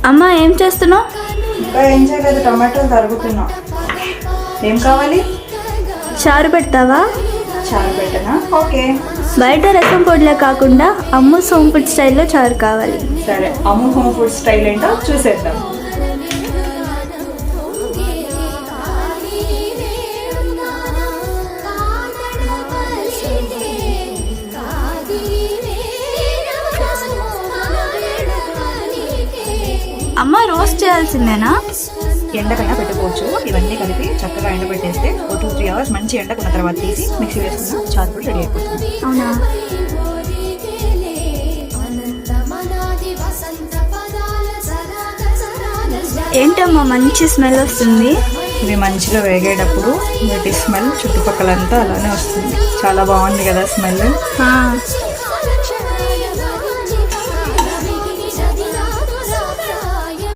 అమ్మ ఏం చేస్తున్నావు? ఇంకా ఏం చేయలేదు, టమాటోలు తరుగుతున్నాం. ఏం కావాలి? చారు పెడతావా? చారు పెట్టనా? ఓకే. బయట రసం పొడిలో కాకుండా అమ్ము హోమ్ ఫుడ్ స్టైల్లో చారు కావాలి. సరే, అమ్ము హోమ్ ఫుడ్ స్టైల్ ఏంటో చూసేద్దాం. అమ్మ రోస్ట్ చేయాల్సిందేనా? ఎండకైనా పెట్టుకోవచ్చు. ఇవన్నీ కలిపి చక్కగా ఎండబెట్టేస్తే ఒక 2-3 అవర్స్ మంచి ఎండకున్న తర్వాత తీసి మిక్సీ వేసుకున్న చారు పొడి రెడీ అయిపోతుంది. అవునా? ఏంటమ్మా మంచి స్మెల్ వస్తుంది. ఇవి మంచిగా వేగేటప్పుడు వీటి స్మెల్ చుట్టుపక్కలంతా అలానే వస్తుంది. చాలా బాగుంది కదా స్మెల్.